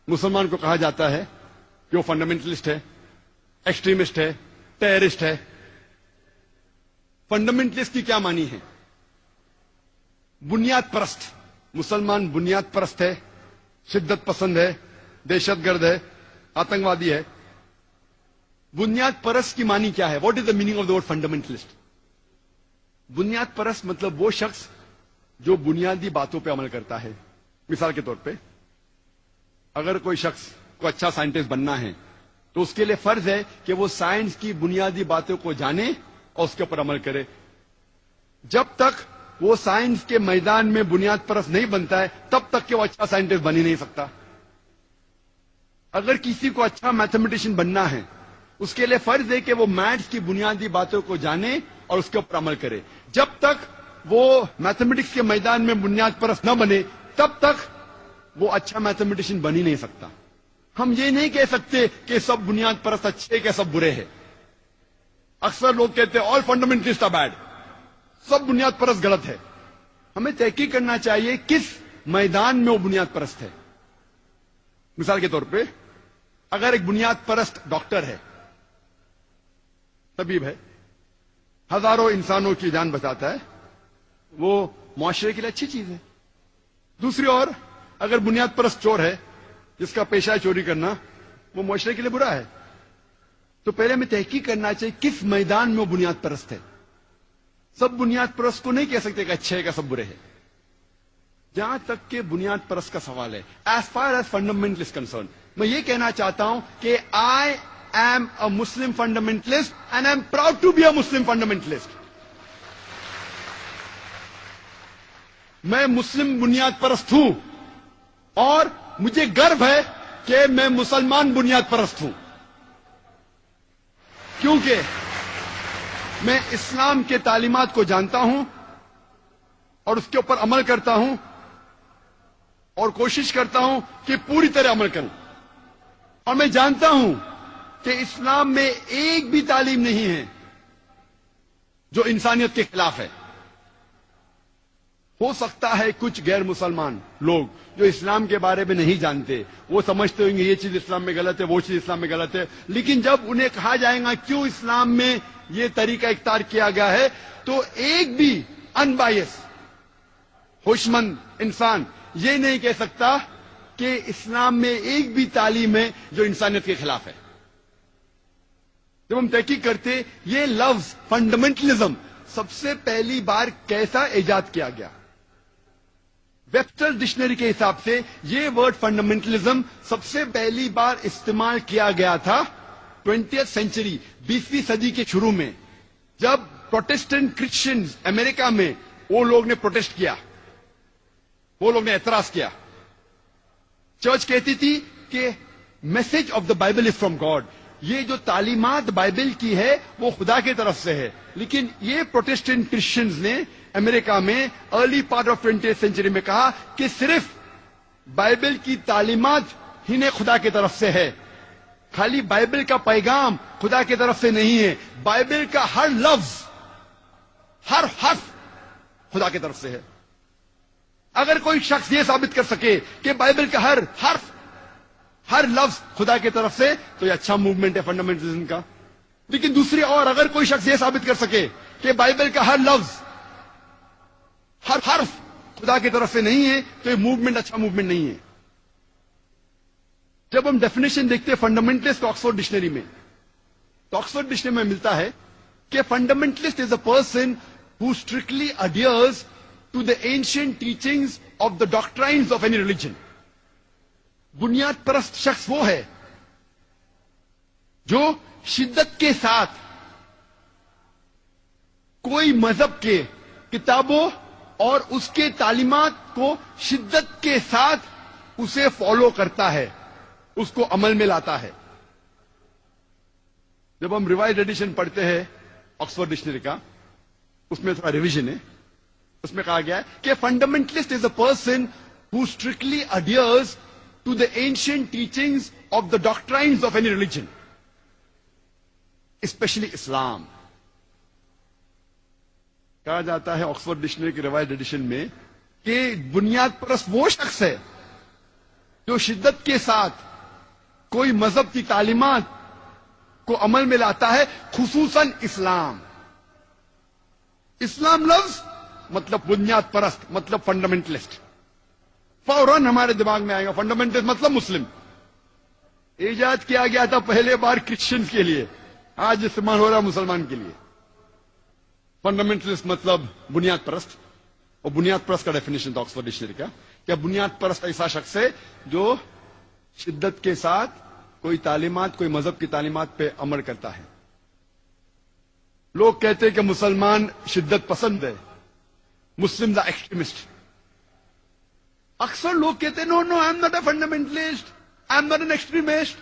مسلمان کو کہا جاتا ہے کہ وہ فنڈامنٹلسٹ ہے، ایکسٹریمسٹ ہے، ٹیررسٹ ہے۔ فنڈامنٹلسٹ کی کیا معنی ہے؟ بنیاد پرست۔ مسلمان بنیاد پرست ہے، شدت پسند ہے، دہشت گرد ہے، آتنکوادی ہے۔ بنیاد پرست کی معنی کیا ہے؟ What is the meaning of the word fundamentalist? بنیاد پرست مطلب وہ شخص جو بنیادی باتوں پہ عمل کرتا ہے۔ مثال کے طور پہ اگر کوئی شخص کو اچھا سائنٹسٹ بننا ہے تو اس کے لیے فرض ہے کہ وہ سائنس کی بنیادی باتوں کو جانے اور اس کے اوپر عمل کرے۔ جب تک وہ سائنس کے میدان میں بنیاد پرست نہیں بنتا ہے تب تک کہ وہ اچھا سائنٹسٹ بن ہی نہیں سکتا۔ اگر کسی کو اچھا میتھمیٹیشین بننا ہے اس کے لیے فرض ہے کہ وہ میتھس کی بنیادی باتوں کو جانے اور اس کے اوپر عمل کرے۔ جب تک وہ میتھمیٹکس کے میدان میں بنیاد پرست نہ بنے تب تک وہ اچھا میتھمیٹیشین بن ہی نہیں سکتا۔ ہم یہ نہیں کہہ سکتے کہ سب بنیاد پرست اچھے کہ سب برے ہیں۔ اکثر لوگ کہتے ہیں آل فنڈامنٹلسٹ آر بیڈ، سب بنیاد پرست غلط ہے۔ ہمیں تحقیق کرنا چاہیے کس میدان میں وہ بنیاد پرست ہے۔ مثال کے طور پہ اگر ایک بنیاد پرست ڈاکٹر ہے، طبیب ہے، ہزاروں انسانوں کی جان بچاتا ہے، وہ معاشرے کے لیے اچھی چیز ہے۔ دوسری اور اگر بنیاد پرست چور ہے جس کا پیشہ ہے چوری کرنا، وہ معاشرے کے لیے برا ہے۔ تو پہلے ہمیں تحقیق کرنا چاہیے کس میدان میں وہ بنیاد پرست ہے۔ سب بنیاد پرست کو نہیں کہہ سکتے کہ اچھے ہے کہ سب برے ہیں۔ جہاں تک کہ بنیاد پرست کا سوال ہے، as far as fundamental is concern, میں یہ کہنا چاہتا ہوں کہ I am a Muslim fundamentalist and I am proud to be a Muslim fundamentalist. میں مسلم بنیاد پرست ہوں اور مجھے گرو ہے کہ میں مسلمان بنیاد پرست ہوں، کیونکہ میں اسلام کے تعلیمات کو جانتا ہوں اور اس کے اوپر عمل کرتا ہوں اور کوشش کرتا ہوں کہ پوری طرح عمل کروں۔ اور میں جانتا ہوں کہ اسلام میں ایک بھی تعلیم نہیں ہے جو انسانیت کے خلاف ہے۔ ہو سکتا ہے کچھ غیر مسلمان لوگ جو اسلام کے بارے میں نہیں جانتے، وہ سمجھتے ہوں گے یہ چیز اسلام میں غلط ہے، وہ چیز اسلام میں غلط ہے، لیکن جب انہیں کہا جائے گا کیوں اسلام میں یہ طریقہ اختیار کیا گیا ہے تو ایک بھی ان بائیس ہوش مند انسان یہ نہیں کہہ سکتا کہ اسلام میں ایک بھی تعلیم ہے جو انسانیت کے خلاف ہے۔ جب ہم تحقیق کرتے یہ لفظ فنڈامنٹلزم سب سے پہلی بار کیسا ایجاد کیا گیا، ویبسٹر ڈکشنری کے حساب سے یہ ورڈ فنڈامنٹلزم سب سے پہلی بار استعمال کیا گیا تھا 20th سینچری، 20ویں صدی کے شروع میں، جب پروٹسٹنٹ کرسچنز امریکہ میں وہ لوگ نے پروٹیسٹ کیا، وہ لوگ نے اعتراض کیا۔ چرچ کہتی تھی کہ message of the Bible is from God, یہ جو تعلیمات بائبل کی ہے وہ خدا کی طرف سے ہے، لیکن یہ پروٹسٹنٹ کرسچنز نے امریکہ میں early part of 20th century میں کہا کہ صرف بائبل کی تعلیمات ہی نے خدا کی طرف سے ہے، خالی بائبل کا پیغام خدا کی طرف سے نہیں ہے، بائبل کا ہر لفظ ہر حرف خدا کی طرف سے ہے۔ اگر کوئی شخص یہ ثابت کر سکے کہ بائبل کا ہر حرف ہر لفظ خدا کی طرف سے تو یہ اچھا موومنٹ ہے فنڈامنٹلزم کا۔ لیکن دوسری اور اگر کوئی شخص یہ ثابت کر سکے کہ بائبل کا ہر لفظ ہر حرف خدا کی طرف سے نہیں ہے تو یہ موومنٹ اچھا موومنٹ نہیں ہے۔ جب ہم ڈیفینیشن دیکھتے ہیں فنڈامنٹلسٹ آکسفورڈ ڈکشنری میں تو آکسفورڈ ڈکشنری میں ملتا ہے کہ fundamentalist is a person who strictly adheres to the ancient teachings of the doctrines of any religion۔ بنیاد پرست شخص وہ ہے جو شدت کے ساتھ کوئی مذہب کے کتابوں اور اس کے تعلیمات کو شدت کے ساتھ اسے فالو کرتا ہے، اس کو عمل میں لاتا ہے۔ جب ہم ریوائزڈ ایڈیشن پڑھتے ہیں آکسفورڈ ڈکشنری کا، اس میں تھوڑا ریویژن ہے، اس میں کہا گیا ہے کہ fundamentalist is a person who strictly adheres to the ancient teachings of the doctrines of any religion, especially Islam۔ کہا جاتا ہے آکسفورڈ ڈکشنری کی ریوائزڈ ایڈیشن میں کہ بنیاد پرست وہ شخص ہے جو شدت کے ساتھ کوئی مذہب کی تعلیمات کو عمل میں لاتا ہے، خصوصاً اسلام. اسلام لفظ مطلب بنیاد پرست، مطلب فنڈامنٹلسٹ. فوراً ہمارے دماغ میں آئے گا فنڈامنٹلسٹ مطلب مسلم. ایجاد کیا گیا تھا پہلے بار کرسچن کے لیے، آج استعمال ہو رہا مسلمان کے لیے. فنڈامنٹلسٹ مطلب بنیاد پرست. اور بنیاد پرست کا ڈیفینیشن تھا آکسفورڈ ڈکشنری کا، کیا بنیاد پرست ایسا شخص ہے جو شدت کے ساتھ کوئی تعلیمات، کوئی مذہب کی تعلیمات پہ عمل کرتا ہے. لوگ کہتے ہیں کہ مسلمان شدت پسند ہے، مسلم دا ایکسٹریمسٹ. اکثر لوگ کہتے ہیں no no I am not a fundamentalist, I am not an extremist.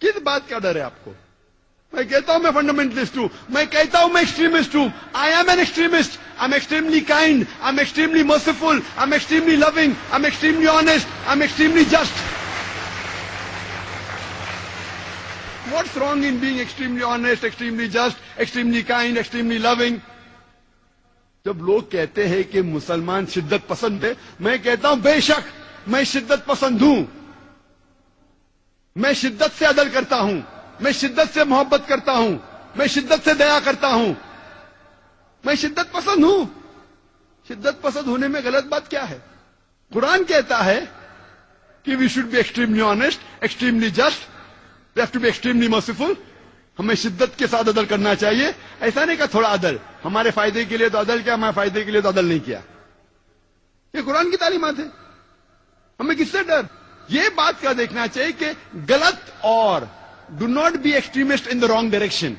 کس بات کا ڈر ہے آپ کو؟ میں کہتا ہوں میں فنڈامنٹلسٹ ہوں، میں کہتا ہوں میں ایکسٹریمسٹ ہوں. I am an extremist. I am extremely kind, I am extremely merciful, I am extremely loving, I am extremely honest, I am extremely just. What's wrong in being extremely honest, extremely just, extremely kind, extremely loving? جب لوگ کہتے ہیں کہ مسلمان شدت پسند ہے، میں کہتا ہوں بے شک میں شدت پسند ہوں. میں شدت سے عدل کرتا ہوں، میں شدت سے محبت کرتا ہوں، میں شدت سے دیا کرتا ہوں. میں شدت پسند ہوں. شدت پسند ہونے میں غلط بات کیا ہے؟ قرآن کہتا ہے کہ we should be extremely honest, extremely just, we have to be extremely merciful. ہمیں شدت کے ساتھ عدل کرنا چاہیے. ایسا نہیں کہ تھوڑا عدل، ہمارے فائدے کے لیے تو عدل کیا، ہمارے فائدے کے لیے تو عدل نہیں کیا. یہ قرآن کی تعلیمات ہے. ہمیں کس سے ڈر؟ یہ بات کا دیکھنا چاہیے کہ غلط اور do not be extremist in the wrong direction.